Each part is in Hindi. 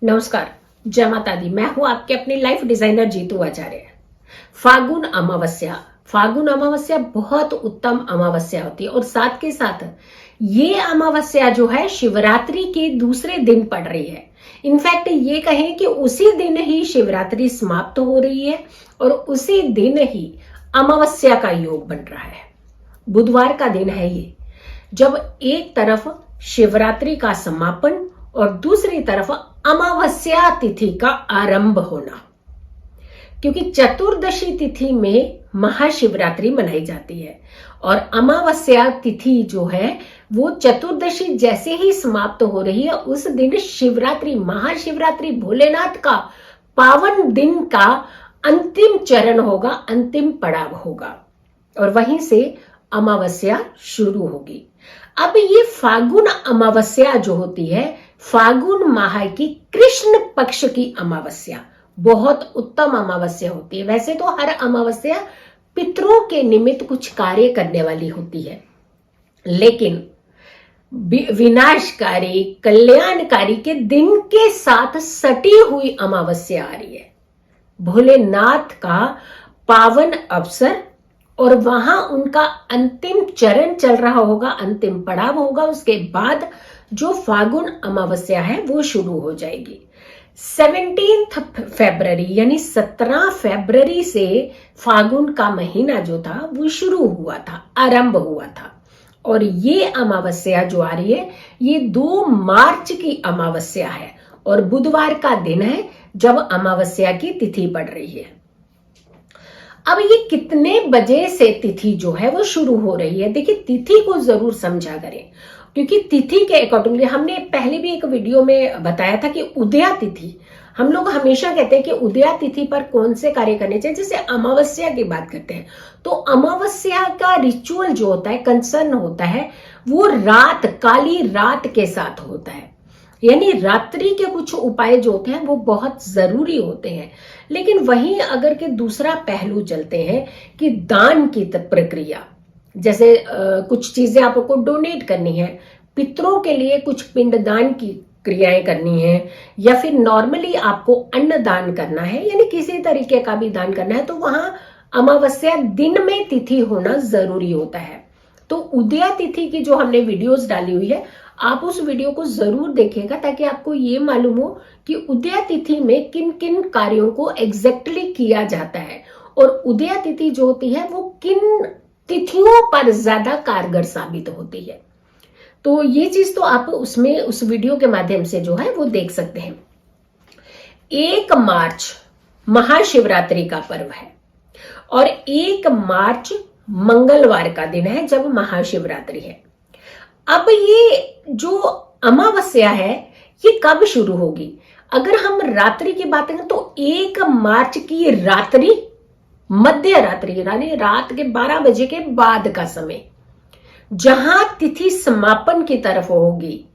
नमस्कार, जय माता दी। मैं हूं आपके अपने लाइफ डिजाइनर जीतू आचार्य। फागुन अमावस्या बहुत उत्तम अमावस्या होती है और साथ के साथ ये अमावस्या जो है शिवरात्रि के दूसरे दिन पड़ रही है। इनफैक्ट ये कहें कि उसी दिन ही शिवरात्रि समाप्त हो रही है और उसी दिन ही अमावस्या का योग बन रहा है। बुधवार का दिन है ये, जब एक तरफ शिवरात्रि का समापन और दूसरी तरफ अमावस्या तिथि का आरंभ होना, क्योंकि चतुर्दशी तिथि में महाशिवरात्रि मनाई जाती है और अमावस्या तिथि जो है वो चतुर्दशी जैसे ही समाप्त हो रही है उस दिन शिवरात्रि, महाशिवरात्रि, भोलेनाथ का पावन दिन का अंतिम चरण होगा, अंतिम पड़ाव होगा और वहीं से अमावस्या शुरू होगी। अब ये फागुन अमावस्या जो होती है, फागुन माह की कृष्ण पक्ष की अमावस्या बहुत उत्तम अमावस्या होती है। वैसे तो हर अमावस्या पितरों के निमित्त कुछ कार्य करने वाली होती है, लेकिन विनाशकारी, कल्याणकारी के दिन के साथ सटी हुई अमावस्या आ रही है। भोलेनाथ का पावन अवसर और वहां उनका अंतिम चरण चल रहा होगा, अंतिम पड़ाव होगा। उसके बाद जो फागुन अमावस्या है वो शुरू हो जाएगी। 17 फरवरी यानी 17 फरवरी से फागुन का महीना जो था वो शुरू हुआ था, आरंभ हुआ था। और ये अमावस्या जो आ रही है ये 2 मार्च की अमावस्या है और बुधवार का दिन है जब अमावस्या की तिथि पड़ रही है। अब ये कितने बजे से तिथि जो है वो शुरू हो रही है, देखिए तिथि को जरूर समझा करें, क्योंकि तिथि के अकॉर्डिंगली हमने पहले भी एक वीडियो में बताया था कि उदया तिथि, हम लोग हमेशा कहते हैं कि उदया तिथि पर कौन से कार्य करने चाहिए। जैसे अमावस्या की बात करते हैं तो अमावस्या का रिचुअल जो होता है, कंसर्न होता है, वो रात, काली रात के साथ होता है। यानी रात्रि के कुछ उपाय जो होते हैं वो बहुत जरूरी होते हैं। लेकिन वहीं अगर के दूसरा पहलू चलते हैं कि दान की प्रक्रिया, जैसे कुछ चीजें आपको डोनेट करनी है, पितरों के लिए कुछ पिंडदान की क्रियाएं करनी है, या फिर नॉर्मली आपको अन्न दान करना है, यानी किसी तरीके का भी दान करना है, तो वहां अमावस्या दिन में तिथि होना जरूरी होता है। तो उदया तिथि की जो हमने वीडियोस डाली हुई है, आप उस वीडियो को जरूर देखिएगा ताकि आपको ये मालूम हो कि उदया तिथि में किन किन कार्यों को एग्जैक्टली किया जाता है और उदया तिथि जो होती है वो किन तिथियों पर ज्यादा कारगर साबित होती है। तो ये चीज तो आप उसमें उस वीडियो के माध्यम से जो है वो देख सकते हैं। 1 मार्च महाशिवरात्रि का पर्व है और 1 मार्च मंगलवार का दिन है जब महाशिवरात्रि है। अब ये जो अमावस्या है ये कब शुरू होगी? अगर हम रात्रि की बात करें तो 1 मार्च की रात्रि, मध्य रात्रि यानी रात के 12 बजे के बाद का समय, जहां तिथि समापन की तरफ होगी,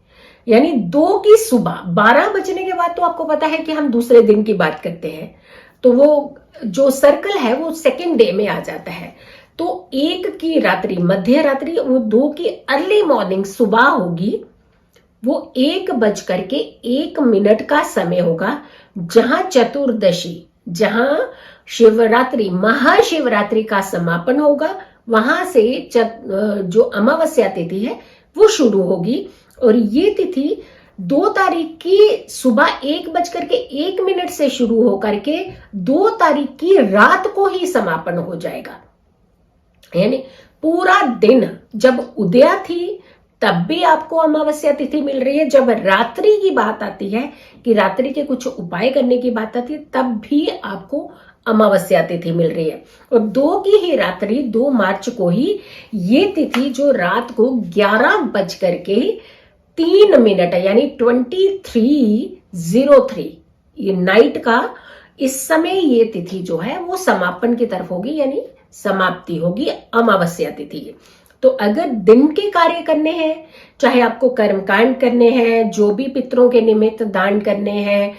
यानी 2 की सुबह 12 बजने के बाद तो आपको पता है कि हम दूसरे दिन की बात करते हैं, तो वो जो सर्कल है वो सेकेंड डे में आ जाता है। तो 1 की रात्रि, मध्य रात्रि, वो 2 की अर्ली मॉर्निंग सुबह होगी, वो 1:01 का समय होगा, जहां चतुर्दशी, जहां शिवरात्रि, महाशिवरात्रि का समापन होगा, वहां से जो अमावस्या तिथि है वो शुरू होगी। और ये तिथि 2 तारीख की सुबह 1:01 से शुरू होकर के 2 तारीख की रात को ही समापन हो जाएगा। यानी पूरा दिन, जब उदया थी तब भी आपको अमावस्या तिथि मिल रही है, जब रात्रि की बात आती है कि रात्रि के कुछ उपाय करने की बात आती है तब भी आपको अमावस्या तिथि मिल रही है। और 2 की ही रात्रि, 2 मार्च को ही ये तिथि जो रात को 11:03 यानी 23:03 ये नाइट का, इस समय ये तिथि जो है वो समापन की तरफ होगी, यानी समाप्ति होगी अमावस्या तिथि की। तो अगर दिन के कार्य करने हैं, चाहे आपको कर्मकांड करने हैं, जो भी पितरों के निमित्त दान करने हैं,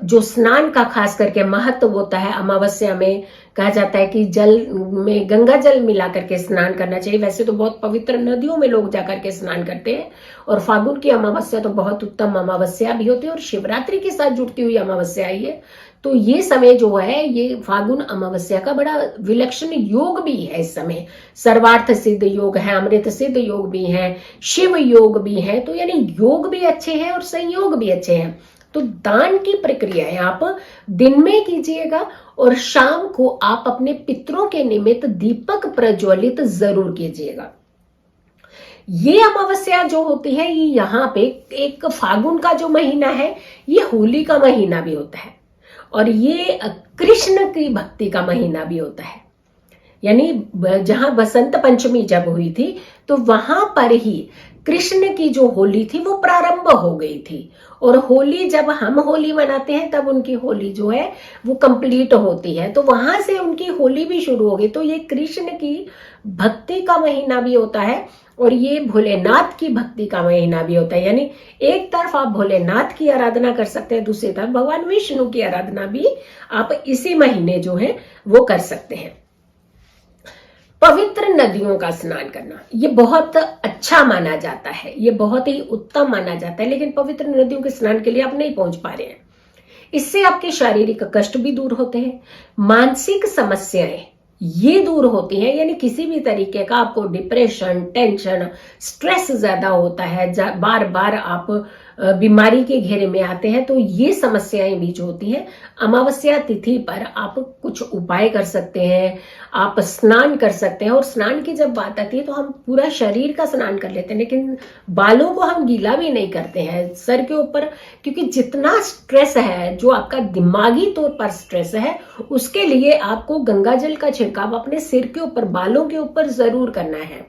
जो स्नान का खास करके महत्व होता है, अमावस्या में कहा जाता है कि जल में गंगा जल मिला करके स्नान करना चाहिए। वैसे तो बहुत पवित्र नदियों में लोग जाकर के स्नान करते हैं, और फागुन की अमावस्या तो बहुत उत्तम अमावस्या भी होती है, और शिवरात्रि के साथ जुड़ती हुई अमावस्या आई है। तो ये समय जो है, ये फागुन अमावस्या का बड़ा विलक्षण योग भी है। इस समय सर्वार्थ सिद्ध योग है, अमृत सिद्ध योग भी है, शिव योग भी है। तो यानी योग भी अच्छे हैं और संयोग भी अच्छे हैं। तो दान की प्रक्रिया आप दिन में कीजिएगा, और शाम को आप अपने पितरों के निमित्त दीपक प्रज्वलित जरूर कीजिएगा। ये अमावस्या जो होती है, ये यहाँ पे एक फागुन का जो महीना है, ये होली का महीना भी होता है, और ये कृष्ण की भक्ति का महीना भी होता है। यानी जहां बसंत पंचमी जब हुई थी, तो वहां पर ही कृष्ण की जो होली थी वो प्रारंभ हो गई थी, और होली जब हम होली मनाते हैं तब उनकी होली जो है वो कंप्लीट होती है। तो वहां से उनकी होली भी शुरू हो गई। तो ये कृष्ण की भक्ति का महीना भी होता है, और ये भोलेनाथ की भक्ति का महीना भी होता है। यानी एक तरफ आप भोलेनाथ की आराधना कर सकते हैं, दूसरी तरफ भगवान विष्णु की आराधना भी आप इसी महीने जो है वो कर सकते हैं। पवित्र नदियों का स्नान करना ये बहुत अच्छा माना जाता है, ये बहुत ही उत्तम माना जाता है, लेकिन पवित्र नदियों के स्नान के लिए आप नहीं पहुंच पा रहे हैं। इससे आपके शारीरिक कष्ट भी दूर होते हैं, मानसिक समस्याएं ये दूर होती हैं। यानी किसी भी तरीके का आपको डिप्रेशन, टेंशन, स्ट्रेस ज्यादा होता है, बार बार आप बीमारी के घेरे में आते हैं, तो ये समस्याएं भी जो होती हैं, अमावस्या तिथि पर आप कुछ उपाय कर सकते हैं, आप स्नान कर सकते हैं। और स्नान की जब बात आती है तो हम पूरा शरीर का स्नान कर लेते हैं, लेकिन बालों को हम गीला भी नहीं करते हैं सर के ऊपर, क्योंकि जितना स्ट्रेस है, जो आपका दिमागी तौर पर स्ट्रेस है, उसके लिए आपको गंगा जल का छिड़काव अपने सिर के ऊपर, बालों के ऊपर जरूर करना है।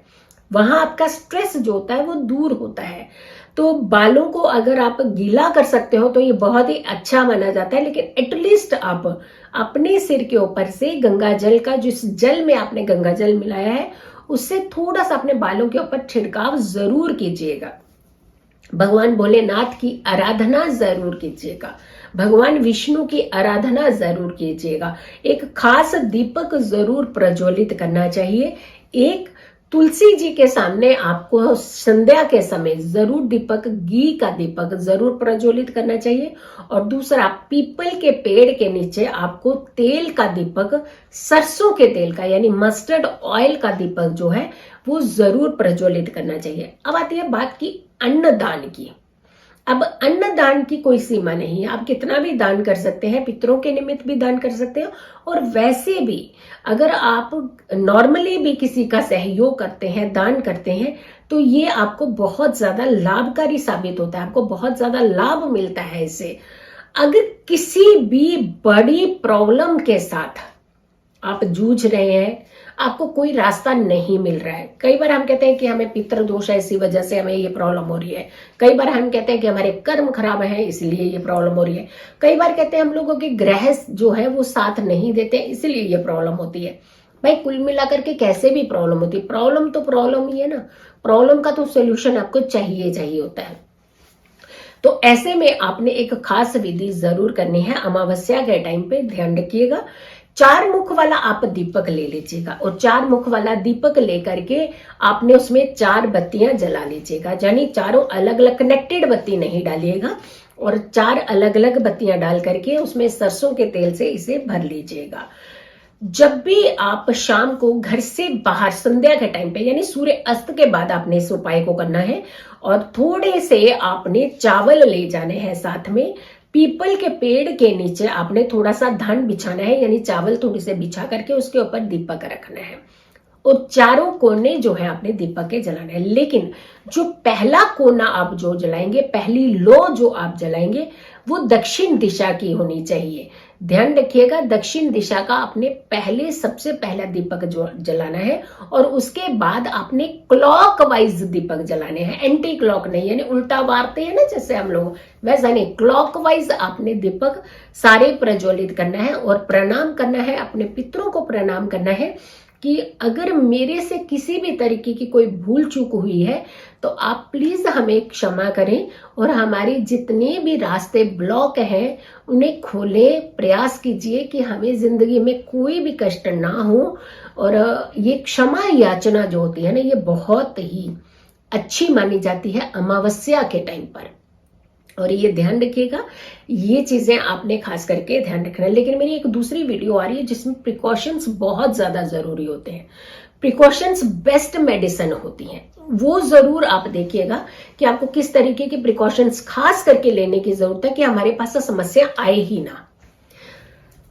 वहां आपका स्ट्रेस जो होता है वो दूर होता है। तो बालों को अगर आप गीला कर सकते हो तो ये बहुत ही अच्छा माना जाता है, लेकिन एटलीस्ट आप अपने सिर के ऊपर से गंगा जल का, जिस जल में आपने गंगा जल मिलाया है, उससे थोड़ा सा अपने बालों के ऊपर छिड़काव जरूर कीजिएगा। भगवान भोलेनाथ की आराधना जरूर कीजिएगा, भगवान विष्णु की आराधना जरूर कीजिएगा। एक खास दीपक जरूर प्रज्वलित करना चाहिए। एक तुलसी जी के सामने आपको संध्या के समय जरूर दीपक, घी का दीपक जरूर प्रज्वलित करना चाहिए। और दूसरा, पीपल के पेड़ के नीचे आपको तेल का दीपक, सरसों के तेल का यानी मस्टर्ड ऑयल का दीपक जो है वो जरूर प्रज्वलित करना चाहिए। अब आती है बात की अन्नदान की। अब अन्नदान की कोई सीमा नहीं है, आप कितना भी दान कर सकते हैं, पितरों के निमित्त भी दान कर सकते हैं, और वैसे भी अगर आप नॉर्मली भी किसी का सहयोग करते हैं, दान करते हैं, तो ये आपको बहुत ज्यादा लाभकारी साबित होता है, आपको बहुत ज्यादा लाभ मिलता है इससे। अगर किसी भी बड़ी प्रॉब्लम के साथ आप जूझ रहे हैं, आपको कोई रास्ता नहीं मिल रहा है, कई बार हम कहते हैं कि हमें पितृ दोष है, इसी वजह से हमें ये प्रॉब्लम हो रही है, कई बार हम कहते हैं कि हमारे कर्म खराब है इसलिए ये प्रॉब्लम हो रही है, कई बार कहते हैं हम लोगों के ग्रह जो है वो साथ नहीं देते इसलिए ये प्रॉब्लम होती है। भाई कुल मिलाकर के कैसे भी प्रॉब्लम होती है, प्रॉब्लम तो प्रॉब्लम ही है ना, प्रॉब्लम का तो सोल्यूशन आपको चाहिए होता है। तो ऐसे में आपने एक खास विधि जरूर करनी है, अमावस्या के टाइम पे ध्यान रखिएगा। 4 मुख वाला आप दीपक ले लीजिएगा, और 4 मुख वाला दीपक लेकर के आपने उसमें 4 बत्तियां जला लीजिएगा। यानी चारों अलग अलग कनेक्टेड बत्ती नहीं डालिएगा, और 4 अलग अलग बत्तियां डाल करके उसमें सरसों के तेल से इसे भर लीजिएगा। जब भी आप शाम को घर से बाहर संध्या के टाइम पे यानी सूर्य अस्त के बाद आपने इस उपाय को करना है, और थोड़े से आपने चावल ले जाने हैं साथ में। पीपल के पेड़ के नीचे आपने थोड़ा सा धान बिछाना है, यानी चावल थोड़ी से बिछा करके उसके ऊपर दीपक रखना है, और चारों कोने जो है आपने दीपक के जलाना है। लेकिन जो पहला कोना आप जो जलाएंगे, पहली लो जो आप जलाएंगे, वो दक्षिण दिशा की होनी चाहिए। ध्यान रखिएगा, दक्षिण दिशा का आपने पहले सबसे पहला दीपक जो जलाना है, और उसके बाद आपने क्लॉकवाइज दीपक जलाने हैं, एंटी क्लॉक नहीं, यानी उल्टा मारते हैं ना जैसे हम लोग, वैसा नहीं, क्लॉकवाइज आपने दीपक सारे प्रज्वलित करना है, और प्रणाम करना है, अपने पितरों को प्रणाम करना है। कि अगर मेरे से किसी भी तरीके की कोई भूल चूक हुई है तो आप प्लीज हमें क्षमा करें और हमारे जितने भी रास्ते ब्लॉक हैं उन्हें खोलें। प्रयास कीजिए कि हमें जिंदगी में कोई भी कष्ट ना हो। और ये क्षमा याचना जो होती है ना, ये बहुत ही अच्छी मानी जाती है अमावस्या के टाइम पर। और ये ध्यान रखिएगा, ये चीजें आपने खास करके ध्यान रखना है। लेकिन मेरी एक दूसरी वीडियो आ रही है जिसमें प्रिकॉशंस बहुत ज्यादा जरूरी होते हैं। प्रिकॉशंस बेस्ट मेडिसिन होती हैं, वो जरूर आप देखिएगा कि आपको किस तरीके की प्रिकॉशंस खास करके लेने की जरूरत है कि हमारे पास समस्या आए ही ना।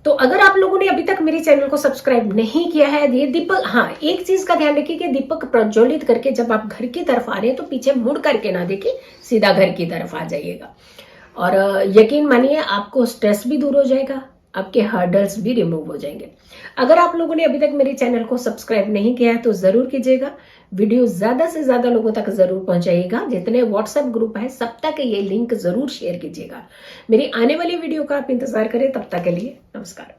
तो अगर आप लोगों ने अभी तक मेरे चैनल को सब्सक्राइब नहीं किया है, ये दीपक, हाँ एक चीज का ध्यान रखिए कि दीपक प्रज्वलित करके जब आप घर की तरफ आ रहे हैं तो पीछे मुड़ करके ना देखिए, सीधा घर की तरफ आ जाइएगा। और यकीन मानिए आपको स्ट्रेस भी दूर हो जाएगा, आपके हर्डल्स भी रिमूव हो जाएंगे। अगर आप लोगों ने अभी तक मेरे चैनल को सब्सक्राइब नहीं किया है तो जरूर कीजिएगा। वीडियो ज्यादा से ज्यादा लोगों तक जरूर पहुंचाइएगा। जितने व्हाट्सएप ग्रुप है सब तक ये लिंक जरूर शेयर कीजिएगा। मेरी आने वाली वीडियो का आप इंतजार करें। तब तक के लिए नमस्कार।